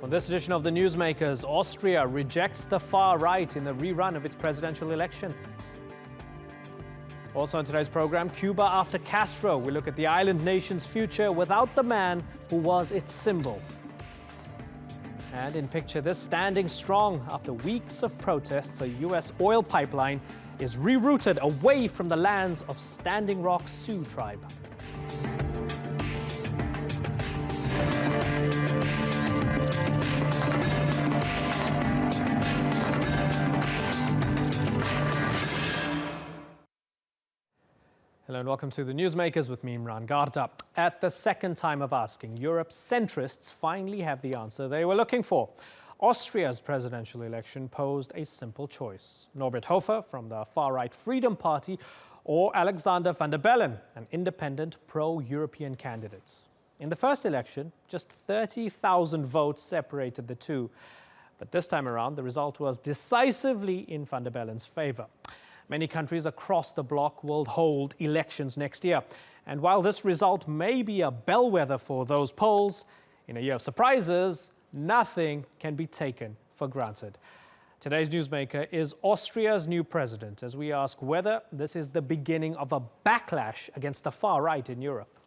On this edition of the Newsmakers, Austria rejects the far right in the rerun of its presidential election. Also on today's program, Cuba after Castro. We look at the island nation's future without the man who was its symbol. And in picture this, standing strong after weeks of protests, a U.S. oil pipeline is rerouted away from the lands of Standing Rock Sioux tribe. Hello and welcome to the Newsmakers with me, Imran Garda. At the second time of asking, Europe's centrists finally have the answer they were looking for. Austria's presidential election posed a simple choice. Norbert Hofer from the far-right Freedom Party or Alexander van der Bellen, an independent pro-European candidate. In the first election, just 30,000 votes separated the two. But this time around, the result was decisively in van der Bellen's favor. Many countries across the bloc will hold elections next year. And while this result may be a bellwether for those polls, in a year of surprises, nothing can be taken for granted. Today's newsmaker is Austria's new president, as we ask whether this is the beginning of a backlash against the far right in Europe.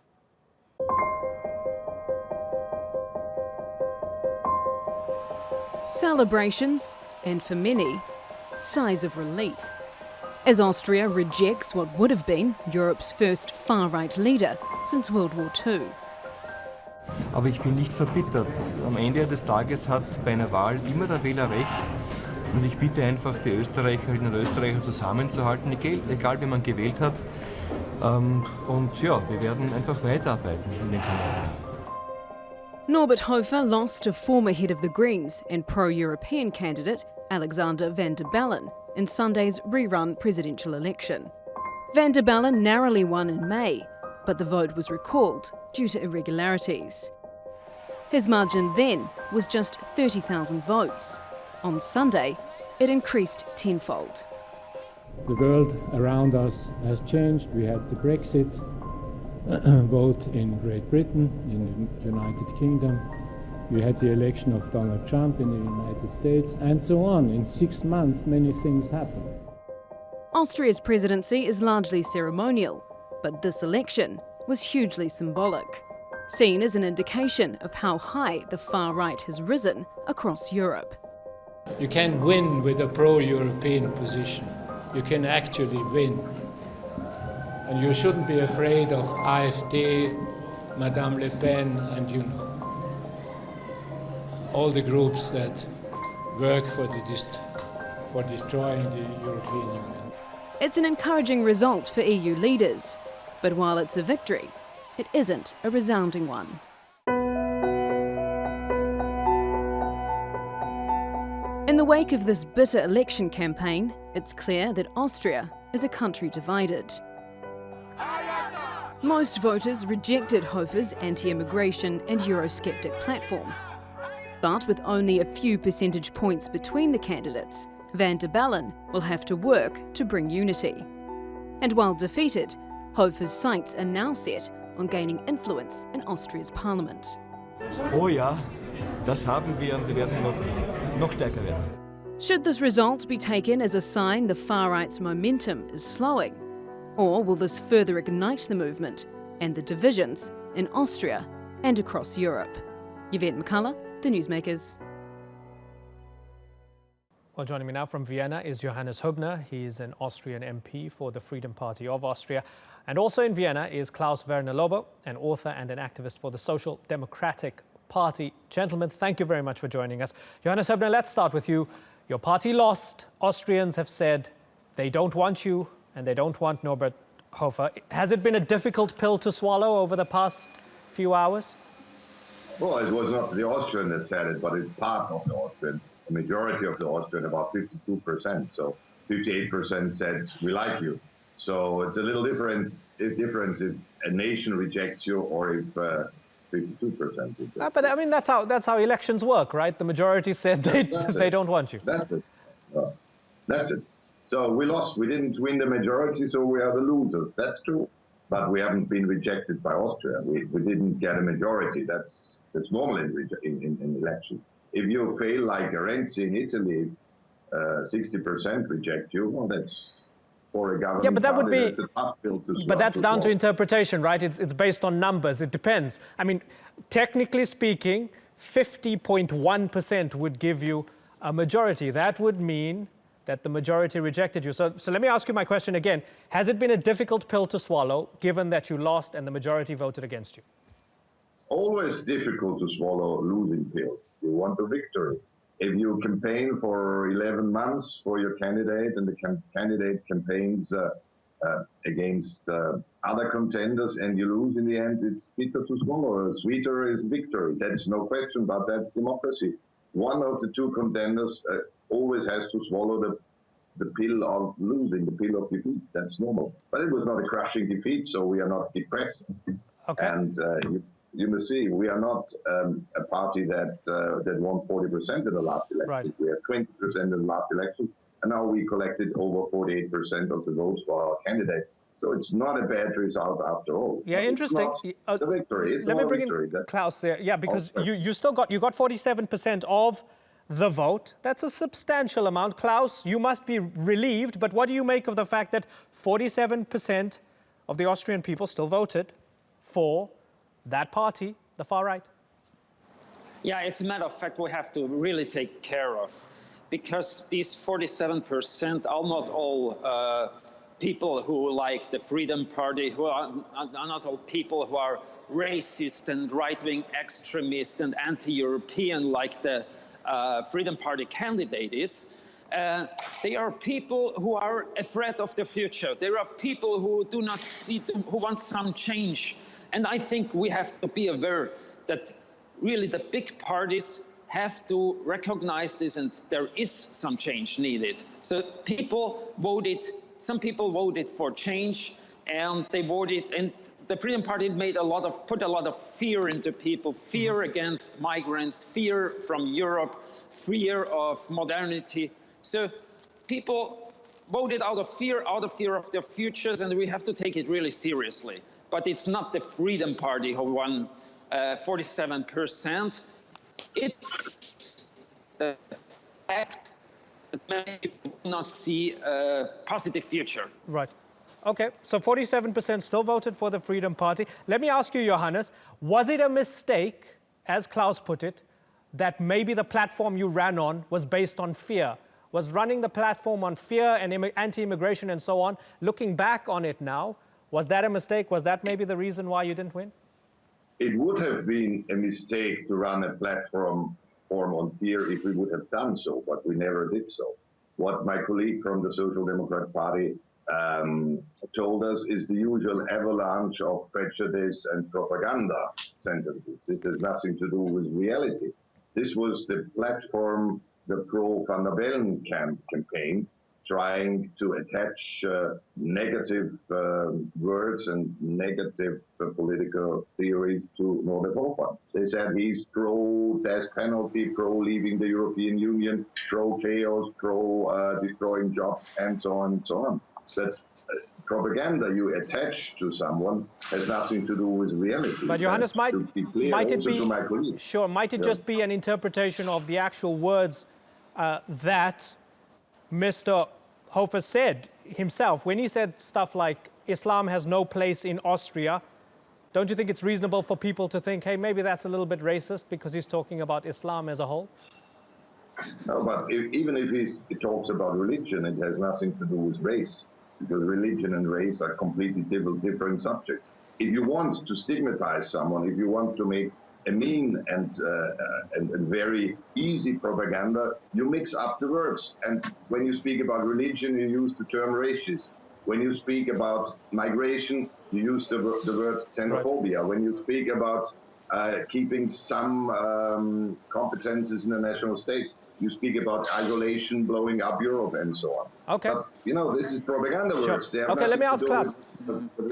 Celebrations, and for many, sighs of relief, as Austria rejects what would have been Europe's first far-right leader since World War II. Aber ich bin nicht verbittert. Am Ende des Tages hat bei einer Wahl immer der Wähler recht. Und ich bitte einfach die Österreicherinnen und Österreicher zusammenzuhalten, egal wie man gewählt hat. Und ja, wir werden einfach weiterarbeiten in den Kanälen. Norbert Hofer lost to former head of the Greens and pro-European candidate Alexander van der Bellen in Sunday's rerun presidential election. Van der Bellen narrowly won in May, but the vote was recalled due to irregularities. His margin then was just 30,000 votes. On Sunday, it increased tenfold. The world around us has changed. We had the Brexit vote in Great Britain, in the United Kingdom. We had the election of Donald Trump in the United States, and so on. In 6 months, many things happened. Austria's presidency is largely ceremonial, but this election was hugely symbolic, seen as an indication of how high the far right has risen across Europe. You can win with a pro-European position. You can actually win. And you shouldn't be afraid of AfD, Madame Le Pen, and all the groups that work for destroying the European Union. It's an encouraging result for EU leaders, but while it's a victory, it isn't a resounding one. In the wake of this bitter election campaign, it's clear that Austria is a country divided. Most voters rejected Hofer's anti-immigration and Eurosceptic platform. But with only a few percentage points between the candidates, van der Bellen will have to work to bring unity. And while defeated, Hofer's sights are now set on gaining influence in Austria's parliament. Oh ja, das haben wir und wir werden noch stärker werden. Should this result be taken as a sign the far-right's momentum is slowing? Or will this further ignite the movement and the divisions in Austria and across Europe? Yvette McCullough, The Newsmakers. Well, joining me now from Vienna is Johannes Hübner. He is an Austrian MP for the Freedom Party of Austria. And also in Vienna is Klaus Werner Lobo, an author and an activist for the Social Democratic Party. Gentlemen, thank you very much for joining us. Johannes Hübner, let's start with you. Your party lost. Austrians have said they don't want you and they don't want Norbert Hofer. Has it been a difficult pill to swallow over the past few hours? Well, it was not the Austrian that said it, but it's part of the Austrian. The majority of the Austrian, about 52%. So 58% said, we like you. So it's a little different difference if a nation rejects you or if 52% rejects. But I mean, that's how elections work, right? The majority said they don't want you. That's it. That's it. So we lost. We didn't win the majority, so we are the losers. That's true. But we haven't been rejected by Austria. We didn't get a majority. That's normal in elections. If you fail like Renzi in Italy, 60% reject you, well, that's for a government. Yeah, but that would be. That's a tough pill to swallow. But that's down to interpretation, right? It's based on numbers. It depends. I mean, technically speaking, 50.1% would give you a majority. That would mean that the majority rejected you. So let me ask you my question again. Has it been a difficult pill to swallow, given that you lost and the majority voted against you? Always difficult to swallow losing pills. You want a victory. If you campaign for 11 months for your candidate and the candidate campaigns against other contenders and you lose in the end, it's bitter to swallow. Sweeter is victory. That's no question, but that's democracy. One of the two contenders always has to swallow the pill of losing, the pill of defeat. That's normal. But it was not a crushing defeat, so we are not depressed. Okay. And you must see, we are not a party that won 40% in the last election. Right. We had 20% in the last election, and now we collected over 48% of the votes for our candidate. So it's not a bad result after all. Yeah, interesting. It's the victory. It's let me bring victory. in Klaus there. Yeah, because you still got 47% of the vote. That's a substantial amount. Klaus, you must be relieved, but what do you make of the fact that 47% of the Austrian people still voted for that party, the far right? Yeah, it's a matter of fact we have to really take care of, because these 47% are not all people who like the Freedom Party, who are not all people who are racist and right-wing extremist and anti-European like the Freedom Party candidate is. They are people who are afraid of the future. There are people who do not see, who want some change. And I think we have to be aware that really the big parties have to recognize this, and there is some change needed. So some people voted for change, and they voted, and the Freedom Party put a lot of fear into people, fear against migrants, fear from Europe, fear of modernity. So people voted out of fear of their futures, and we have to take it really seriously. But it's not the Freedom Party who won 47%. It's the fact that many people do not see a positive future. Right. Okay, so 47% still voted for the Freedom Party. Let me ask you, Johannes, was it a mistake, as Klaus put it, that maybe the platform you ran on was based on fear? Was running the platform on fear and anti-immigration and so on, looking back on it now, was that a mistake? Was that maybe the reason why you didn't win? It would have been a mistake to run a platform on fear if we would have done so, but we never did so. What my colleague from the Social Democrat Party told us is the usual avalanche of prejudice and propaganda sentences. This has nothing to do with reality. This was the platform, the pro-Van der Bellen campaign, trying to attach negative words and negative political theories to Norbert Hofer. They said he's pro-death penalty, pro-leaving the European Union, pro-chaos, pro-destroying jobs, and so on and so on. That propaganda you attach to someone has nothing to do with reality. But Johannes, might it just be an interpretation of the actual words that Mr. Hofer said himself when he said stuff like Islam has no place in Austria? Don't you think it's reasonable for people to think, hey, maybe that's a little bit racist because he's talking about Islam as a whole? No, but even if he talks about religion, it has nothing to do with race, because religion and race are completely different subjects. If you want to stigmatize someone, if you want to make a mean and very easy propaganda, you mix up the words. And when you speak about religion, you use the term racist. When you speak about migration, you use the word xenophobia. Right. When you speak about keeping some competences in the national states, you speak about isolation, blowing up Europe, and so on. Okay. But, this is propaganda words. Okay, let me ask Klaus.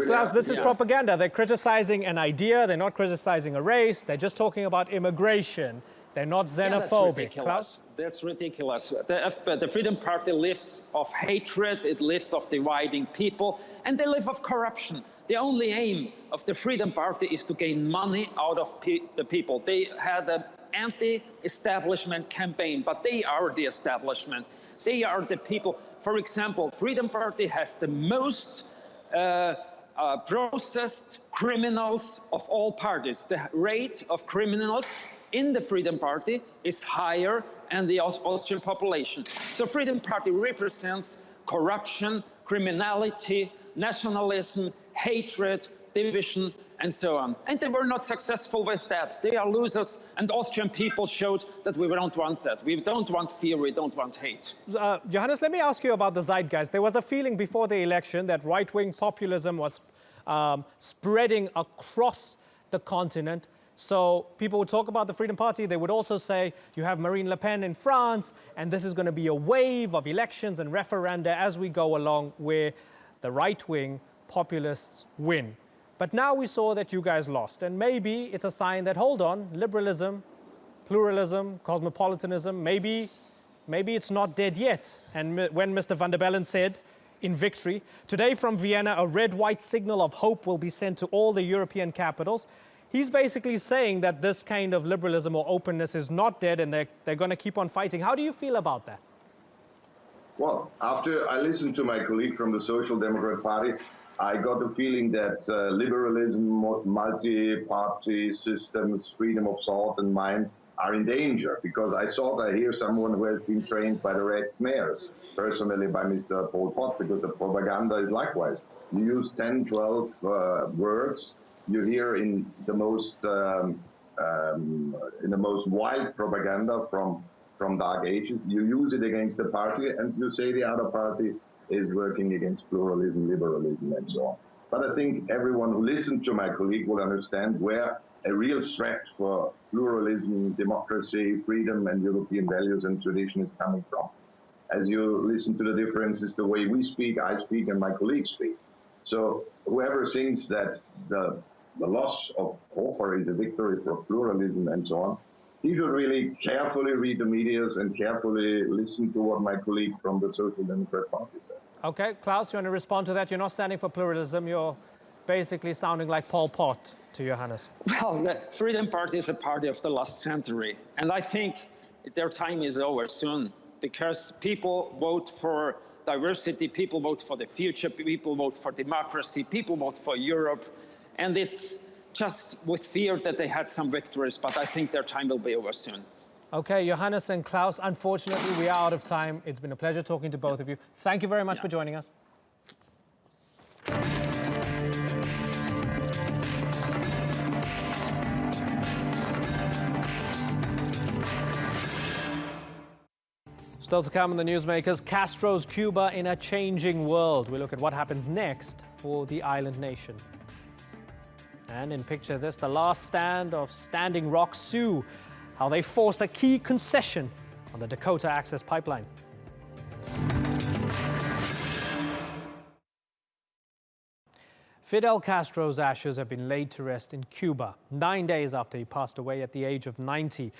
Klaus, this is propaganda. They're criticizing an idea. They're not criticizing a race. They're just talking about immigration. They're not xenophobic. Yeah, Klaus? That's ridiculous. The Freedom Party lives of hatred. It lives of dividing people. And they live of corruption. The only aim of the Freedom Party is to gain money out of the people. They had a anti-establishment campaign, but they are the establishment. They are the people. For example, Freedom Party has the most processed criminals of all parties. The rate of criminals in the Freedom Party is higher than the Austrian population. So Freedom Party represents corruption, criminality, nationalism, hatred, division, and so on. And they were not successful with that. They are losers, and Austrian people showed that we don't want that. We don't want fear, we don't want hate. Johannes, let me ask you about the zeitgeist. There was a feeling before the election that right-wing populism was spreading across the continent. So people would talk about the Freedom Party. They would also say, you have Marine Le Pen in France, and this is going to be a wave of elections and referenda as we go along where the right-wing populists win. But now we saw that you guys lost. And maybe it's a sign that, hold on, liberalism, pluralism, cosmopolitanism, maybe it's not dead yet. And when Mr. van der Bellen said, in victory, today from Vienna, a red-white signal of hope will be sent to all the European capitals. He's basically saying that this kind of liberalism or openness is not dead and they're going to keep on fighting. How do you feel about that? Well, after I listened to my colleague from the Social Democrat Party, I got the feeling that liberalism, multi-party systems, freedom of thought and mind are in danger, because I hear someone who has been trained by the Red Khmers, personally by Mr. Pol Pot, because the propaganda is likewise. You use 10, 12 words you hear in the most wild propaganda from dark ages. You use it against the party, and you say the other party is working against pluralism, liberalism, and so on. But I think everyone who listened to my colleague will understand where a real threat for pluralism, democracy, freedom, and European values and tradition is coming from. As you listen to the differences, the way we speak, I speak, and my colleagues speak. So whoever thinks that the loss of Hofer is a victory for pluralism and so on, he should really carefully read the media and carefully listen to what my colleague from the Social Democrat Party said. Okay, Klaus, you want to respond to that? You're not standing for pluralism. You're basically sounding like Pol Pot to Johannes. Well, the Freedom Party is a party of the last century. And I think their time is over soon, because people vote for diversity, people vote for the future, people vote for democracy, people vote for Europe. And it's just with fear that they had some victories, but I think their time will be over soon. Okay, Johannes and Klaus, unfortunately, we are out of time. It's been a pleasure talking to both of you. Thank you very much for joining us. Still to come in the Newsmakers, Castro's Cuba in a changing world. We look at what happens next for the island nation. And in picture this, the last stand of Standing Rock Sioux, how they forced a key concession on the Dakota Access Pipeline. Fidel Castro's ashes have been laid to rest in Cuba 9 days after he passed away at the age of 90.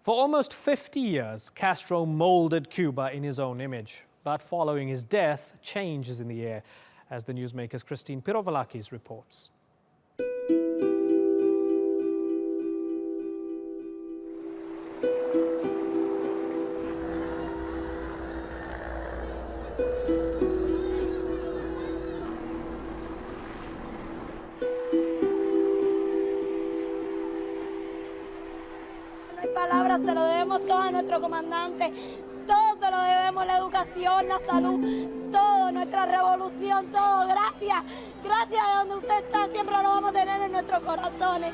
For almost 50 years, Castro molded Cuba in his own image. But following his death, change is in the air, as the Newsmaker's Christine Pirovalakis reports. Palabras se lo debemos todo a nuestro comandante, todo se lo debemos, la educación, la salud, todo, nuestra revolución, todo. Gracias, gracias de donde usted está, siempre lo vamos a tener en nuestros corazones,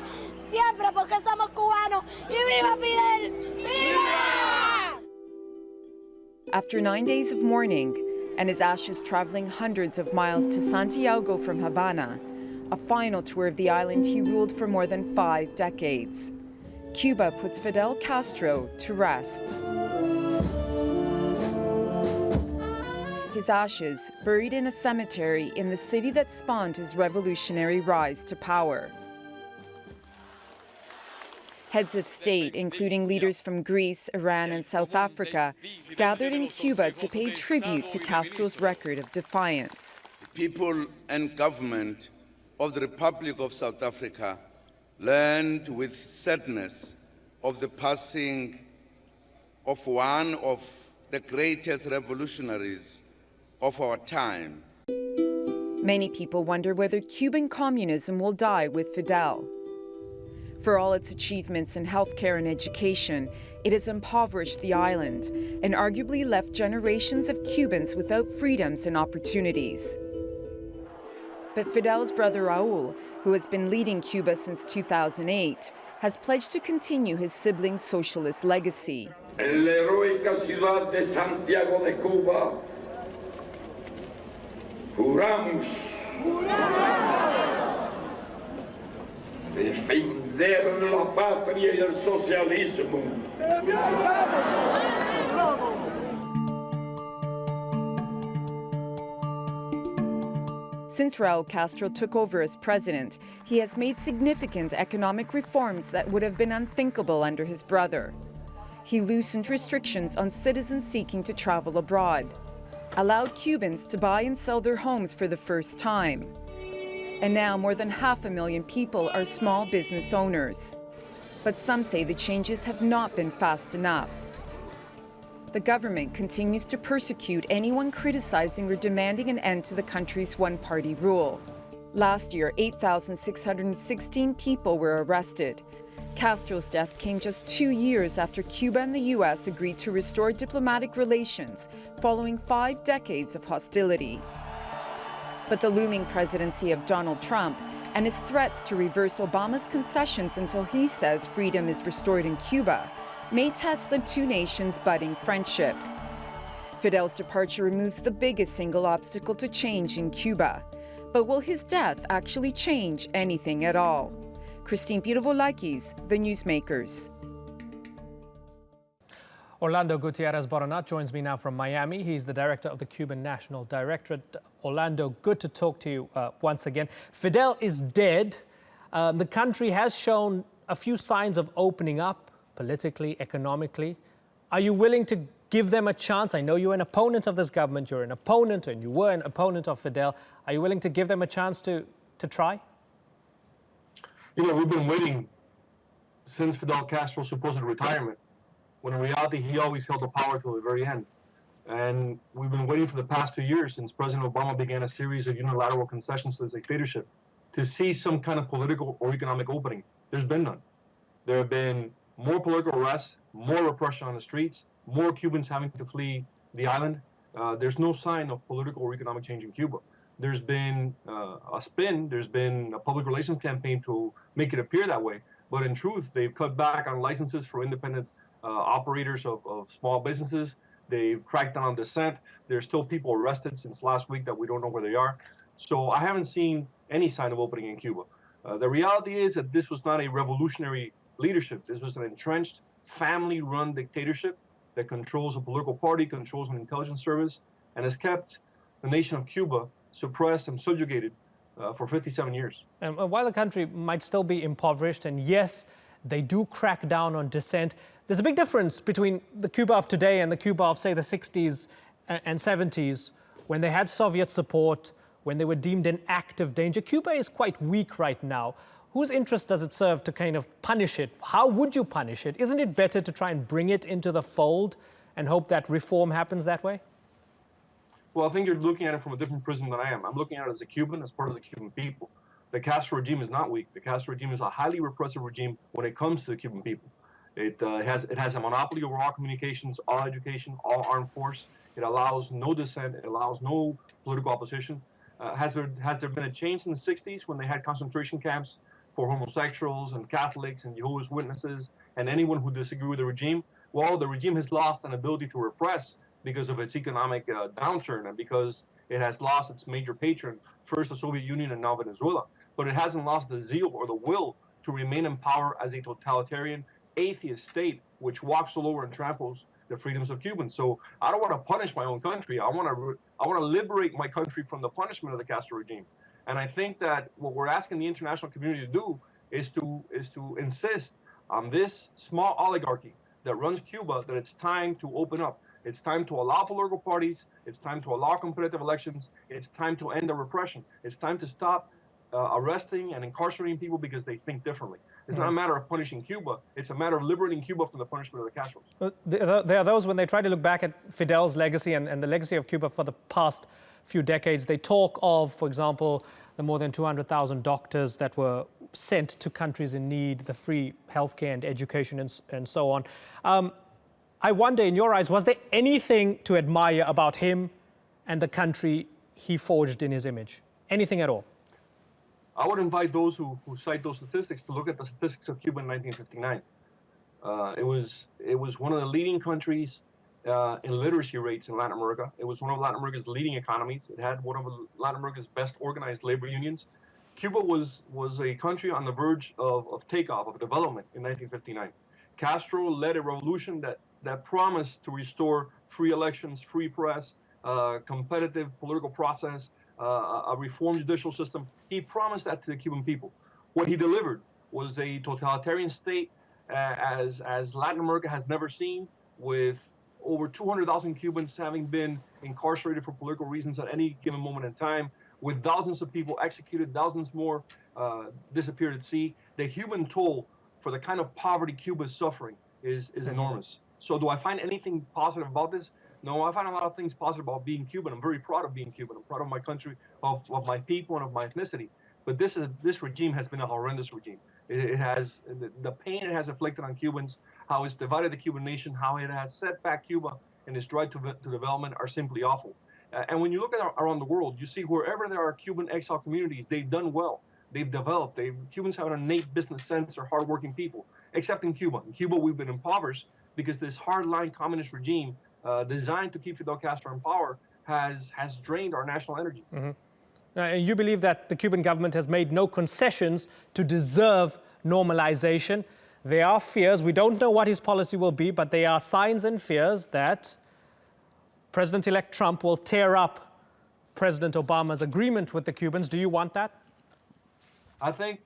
siempre, porque somos cubanos. ¡Y viva Fidel! ¡Viva! After 9 days of mourning and his ashes traveling hundreds of miles to Santiago from Havana, a final tour of the island he ruled for more than 5 decades. Cuba puts Fidel Castro to rest. His ashes buried in a cemetery in the city that spawned his revolutionary rise to power. Heads of state, including leaders from Greece, Iran, and South Africa, gathered in Cuba to pay tribute to Castro's record of defiance. The people and government of the Republic of South Africa learned with sadness of the passing of one of the greatest revolutionaries of our time. Many people wonder whether Cuban communism will die with Fidel. For all its achievements in healthcare and education, it has impoverished the island and arguably left generations of Cubans without freedoms and opportunities. But Fidel's brother Raul, who has been leading Cuba since 2008, has pledged to continue his sibling's socialist legacy. En la heroica ciudad de Santiago de Cuba, juramos defender la patria y el socialismo. Since Raul Castro took over as president, he has made significant economic reforms that would have been unthinkable under his brother. He loosened restrictions on citizens seeking to travel abroad, allowed Cubans to buy and sell their homes for the first time. And now more than 500,000 people are small business owners. But some say the changes have not been fast enough. The government continues to persecute anyone criticizing or demanding an end to the country's one-party rule. Last year, 8,616 people were arrested. Castro's death came just 2 years after Cuba and the U.S. agreed to restore diplomatic relations following 5 decades of hostility. But the looming presidency of Donald Trump and his threats to reverse Obama's concessions until he says freedom is restored in Cuba may test the two nations' budding friendship. Fidel's departure removes the biggest single obstacle to change in Cuba. But will his death actually change anything at all? Christine Pirovolakis, The Newsmakers. Orlando Gutierrez-Boronat joins me now from Miami. He's the director of the Cuban National Directorate. Orlando, good to talk to you once again. Fidel is dead. The country has shown a few signs of opening up politically, economically. Are you willing to give them a chance? I know you're an opponent of this government. You're an opponent, and you were an opponent of Fidel. Are you willing to give them a chance to try? You know, we've been waiting since Fidel Castro's supposed retirement, when in reality he always held the power till the very end. And we've been waiting for the past 2 years since President Obama began a series of unilateral concessions to this dictatorship to see some kind of political or economic opening. There's been none. There have been more political arrests, more repression on the streets, more Cubans having to flee the island. There's no sign of political or economic change in Cuba. There's been a spin, there's been a public relations campaign to make it appear that way. But in truth, they've cut back on licenses for independent operators of small businesses. They've cracked down on dissent. There's still people arrested since last week that we don't know where they are. So I haven't seen any sign of opening in Cuba. The reality is that this was not a revolutionary leadership. This was an entrenched, family-run dictatorship that controls a political party, controls an intelligence service, and has kept the nation of Cuba suppressed and subjugated for 57 years. And while the country might still be impoverished, and yes, they do crack down on dissent, there's a big difference between the Cuba of today and the Cuba of, say, the 60s and 70s, when they had Soviet support, when they were deemed in active danger. Cuba is quite weak right now. Whose interest does it serve to kind of punish it? How would you punish it? Isn't it better to try and bring it into the fold and hope that reform happens that way? Well, I think you're looking at it from a different prism than I am. I'm looking at it as a Cuban, as part of the Cuban people. The Castro regime is not weak. The Castro regime is a highly repressive regime when it comes to the Cuban people. It has a monopoly over all communications, all education, all armed force. It allows no dissent. It allows no political opposition. Has there been a change in the 60s when they had concentration camps for homosexuals and Catholics and Jehovah's Witnesses and anyone who disagreed with the regime? Well, the regime has lost an ability to repress because of its economic downturn and because it has lost its major patron, first the Soviet Union and now Venezuela. But it hasn't lost the zeal or the will to remain in power as a totalitarian, atheist state which walks all over and tramples the freedoms of Cubans. So I don't want to punish my own country. I want to liberate my country from the punishment of the Castro regime. And I think that what we're asking the international community to do is to insist on this small oligarchy that runs Cuba that it's time to open up. It's time to allow political parties. It's time to allow competitive elections. It's time to end the repression. It's time to stop arresting and incarcerating people because they think differently. It's not a matter of punishing Cuba. It's a matter of liberating Cuba from the punishment of the Castros. There are those, when they try to look back at Fidel's legacy and the legacy of Cuba for the past few decades, they talk of, for example, the more than 200,000 doctors that were sent to countries in need, the free healthcare and education and so on. I wonder, in your eyes, was there anything to admire about him and the country he forged in his image? Anything at all? I would invite those who cite those statistics to look at the statistics of Cuba in 1959. It was one of the leading countries in literacy rates in Latin America. It was one of Latin America's leading economies. It had one of Latin America's best organized labor unions. Cuba was a country on the verge of takeoff, of development in 1959. Castro led a revolution that promised to restore free elections, free press, competitive political process, a reformed judicial system. He promised that to the Cuban people. What he delivered was a totalitarian state as Latin America has never seen, with over 200,000 Cubans having been incarcerated for political reasons at any given moment in time, with thousands of people executed, thousands more disappeared at sea. The human toll for the kind of poverty Cuba is suffering is enormous. So do I find anything positive about this? No, I find a lot of things positive about being Cuban. I'm very proud of being Cuban. I'm proud of my country, of my people, and of my ethnicity. But this regime has been a horrendous regime. It has the pain it has inflicted on Cubans, how it's divided the Cuban nation, how it has set back Cuba and its drive to development are simply awful. And when you look at around the world, you see wherever there are Cuban exile communities, they've done well. They've developed. Cubans have an innate business sense. They're hardworking people, except in Cuba. In Cuba, we've been impoverished because this hardline communist regime designed to keep Fidel Castro in power has drained our national energies. You believe that the Cuban government has made no concessions to deserve normalization. There are fears. We don't know what his policy will be, but there are signs and fears that President-elect Trump will tear up President Obama's agreement with the Cubans. Do you want that? I think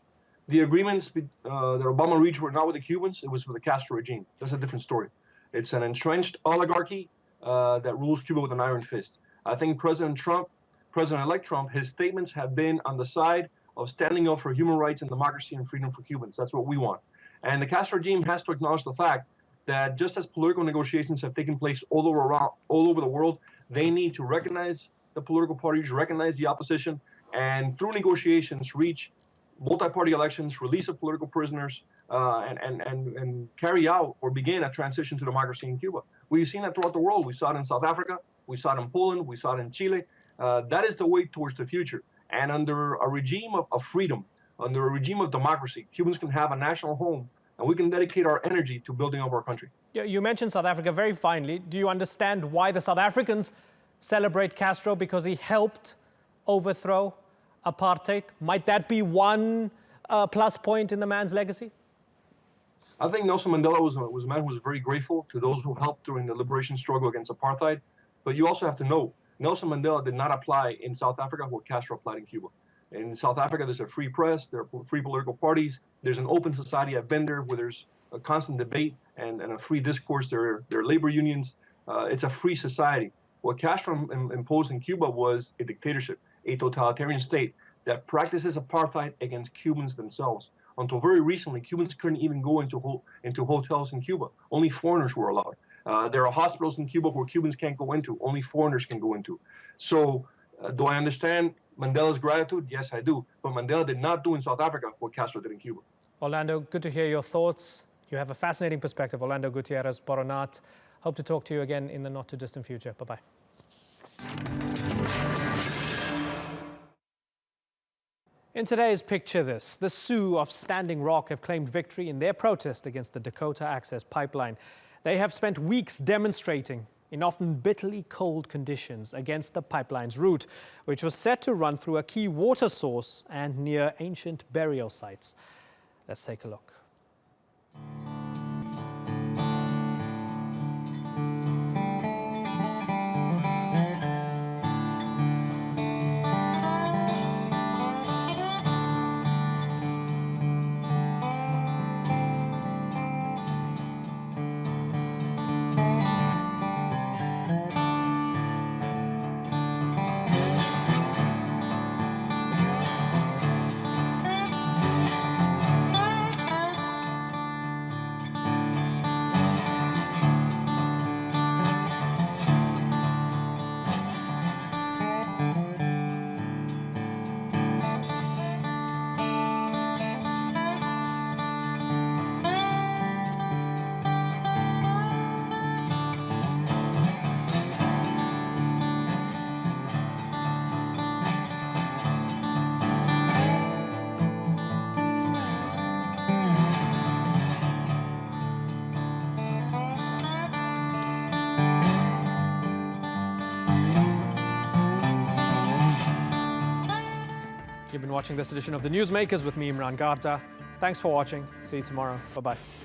the agreements that Obama reached were not with the Cubans. It was with the Castro regime. That's a different story. It's an entrenched oligarchy that rules Cuba with an iron fist. I think President-elect Trump, his statements have been on the side of standing up for human rights and democracy and freedom for Cubans. That's what we want. And the Castro regime has to acknowledge the fact that just as political negotiations have taken place all over the world, they need to recognize the political parties, recognize the opposition, and through negotiations reach multi-party elections, release of political prisoners, and carry out or begin a transition to democracy in Cuba. We've seen that throughout the world. We saw it in South Africa, we saw it in Poland, we saw it in Chile. That is the way towards the future. And under a regime of freedom, under a regime of democracy, Cubans can have a national home, and we can dedicate our energy to building up our country. You mentioned South Africa very finely. Do you understand why the South Africans celebrate Castro? Because he helped overthrow apartheid? Might that be one plus point in the man's legacy? I think Nelson Mandela was a man who was very grateful to those who helped during the liberation struggle against apartheid. But you also have to know, Nelson Mandela did not apply in South Africa what Castro applied in Cuba. In South Africa, there's a free press, there are free political parties, there's an open society. I've been there where there's a constant debate and a free discourse. There are labor unions. It's a free society. What Castro imposed in Cuba was a dictatorship, a totalitarian state that practices apartheid against Cubans themselves. Until very recently, Cubans couldn't even go into hotels in Cuba. Only foreigners were allowed. There are hospitals in Cuba where Cubans can't go into, only foreigners can go into. So do I understand Mandela's gratitude? Yes, I do. But Mandela did not do in South Africa what Castro did in Cuba. Orlando, good to hear your thoughts. You have a fascinating perspective. Orlando Gutierrez-Boronat. Hope to talk to you again in the not-too-distant future. Bye-bye. In today's Picture This, the Sioux of Standing Rock have claimed victory in their protest against the Dakota Access Pipeline. They have spent weeks demonstrating in often bitterly cold conditions against the pipeline's route, which was set to run through a key water source and near ancient burial sites. Let's take a look. watching this edition of the Newsmakers with me, Imran Garda. Thanks for watching. See you tomorrow. Bye-bye.